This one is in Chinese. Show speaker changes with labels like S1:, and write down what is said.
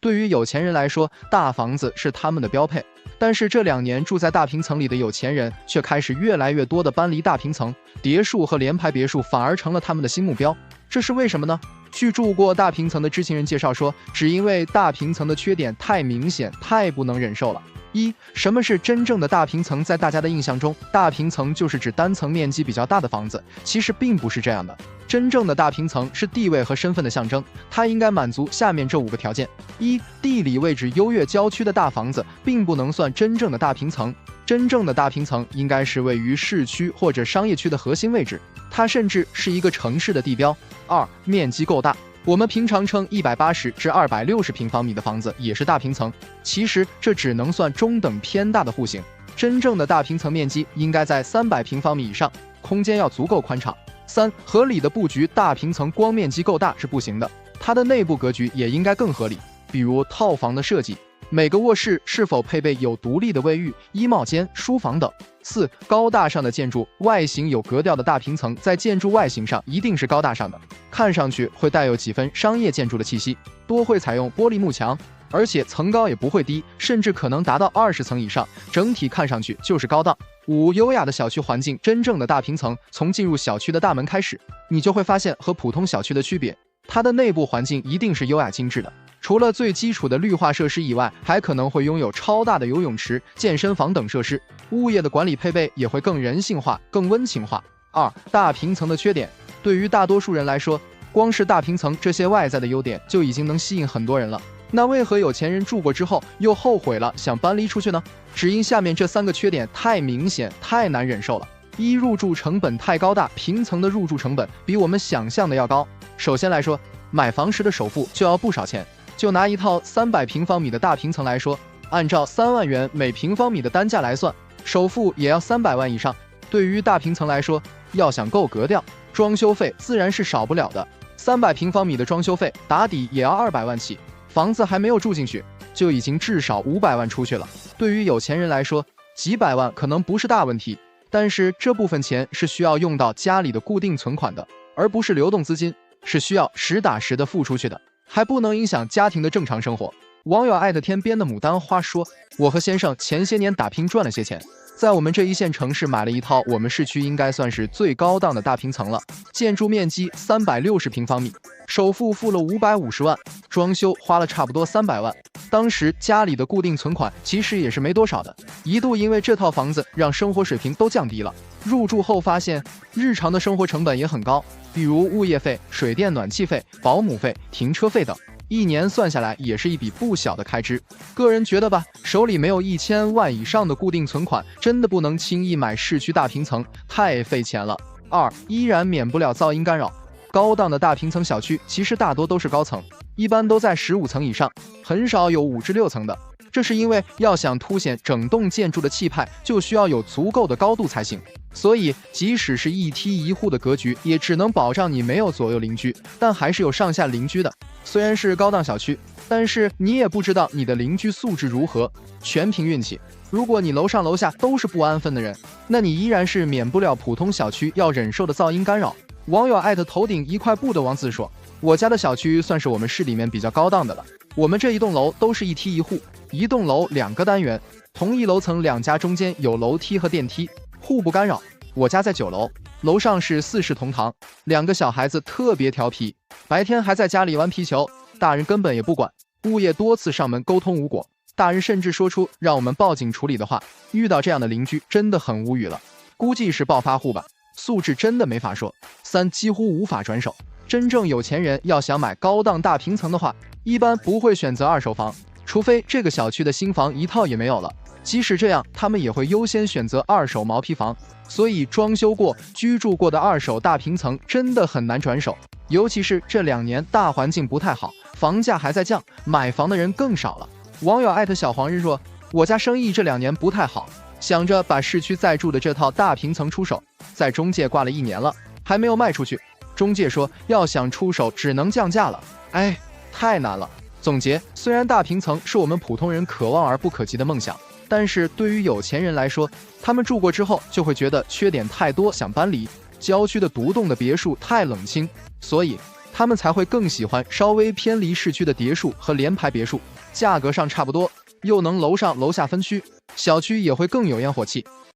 S1: 对于有钱人来说，大房子是他们的标配。但是这2年住在大平层里的有钱人却开始越来越多的搬离大平层，别墅和联排别墅反而成了他们的新目标。这是为什么呢？据住过大平层的知情人介绍说，只因为大平层的缺点太明显，太不能忍受了。什么是真正的大平层？在大家的印象中，大平层就是指单层面积比较大的房子，其实并不是这样的。真正的大平层是地位和身份的象征，它应该满足下面这5个条件。地理位置优越郊区的大房子并不能算真正的大平层，真正的大平层应该是位于市区或者商业区的核心位置，它甚至是一个城市的地标。面积够大。我们平常称180至260平方米的房子也是大平层，其实这只能算中等偏大的户型。真正的大平层面积应该在300平方米以上，空间要足够宽敞。合理的布局。大平层光面积够大是不行的，它的内部格局也应该更合理，比如套房的设计，每个卧室是否配备有独立的卫浴、衣帽间、书房等。高大上的建筑，外形有格调的大平层在建筑外形上一定是高大上的，看上去会带有几分商业建筑的气息，多会采用玻璃幕墙，而且层高也不会低，甚至可能达到20层以上，整体看上去就是高档。优雅的小区环境。真正的大平层，从进入小区的大门开始，你就会发现和普通小区的区别，它的内部环境一定是优雅精致的。除了最基础的绿化设施以外，还可能会拥有超大的游泳池、健身房等设施。物业的管理配备也会更人性化、更温情化。大平层的缺点。对于大多数人来说，光是大平层这些外在的优点就已经能吸引很多人了。那为何有钱人住过之后又后悔了，想搬离出去呢？只因下面这3个缺点太明显，太难忍受了。入住成本太高大，平层的入住成本比我们想象的要高。首先来说，买房时的首付就要不少钱。就拿一套300平方米的大平层来说，按照3万元每平方米的单价来算，首付也要300万以上。对于大平层来说，要想够格调，装修费自然是少不了的。300平方米的装修费打底也要200万起，房子还没有住进去，就已经至少500万出去了。对于有钱人来说，几百万可能不是大问题，但是这部分钱是需要用到家里的固定存款的，而不是流动资金，是需要实打实的付出去的，还不能影响家庭的正常生活。网友艾特天边的牡丹花说，我和先生前些年打拼赚了些钱，在我们这一线城市买了一套我们市区应该算是最高档的大平层了，建筑面积360平方米，首付付了550万，装修花了差不多300万。当时家里的固定存款其实也是没多少的，一度因为这套房子让生活水平都降低了。入住后发现日常的生活成本也很高，比如物业费、水电暖气费、保姆费、停车费等，一年算下来也是一笔不小的开支。个人觉得吧，手里没有1000万以上的固定存款，真的不能轻易买市区大平层，太费钱了。依然免不了噪音干扰。高档的大平层小区其实大多都是高层，一般都在15层以上，很少有5至6层的。这是因为要想凸显整栋建筑的气派，就需要有足够的高度才行。所以即使是一梯一户的格局，也只能保障你没有左右邻居，但还是有上下邻居的。虽然是高档小区，但是你也不知道你的邻居素质如何，全凭运气。如果你楼上楼下都是不安分的人，那你依然是免不了普通小区要忍受的噪音干扰。网友艾特头顶一块布的王子说，我家的小区算是我们市里面比较高档的了，我们这一栋楼都是一梯一户，一栋楼2个单元，同一楼层2家中间有楼梯和电梯，互不干扰。我家在9楼，楼上是4室同堂，2个小孩子特别调皮，白天还在家里玩皮球，大人根本也不管。物业多次上门沟通无果，大人甚至说出让我们报警处理的话。遇到这样的邻居真的很无语了，估计是暴发户吧，素质真的没法说。几乎无法转手。真正有钱人要想买高档大平层的话，一般不会选择二手房，除非这个小区的新房一套也没有了，即使这样，他们也会优先选择二手毛坯房。所以装修过、居住过的二手大平层真的很难转手，尤其是这2年大环境不太好，房价还在降，买房的人更少了。网友艾特小黄日说，我家生意这2年不太好，想着把市区在住的这套大平层出手，在中介挂了1年了，还没有卖出去。中介说要想出手只能降价了，太难了。总结，虽然大平层是我们普通人可望而不可及的梦想，但是对于有钱人来说，他们住过之后就会觉得缺点太多，想搬离。郊区的独栋的别墅太冷清，所以他们才会更喜欢稍微偏离市区的别墅和联排别墅，价格上差不多，又能楼上楼下分区，小区也会更有烟火气。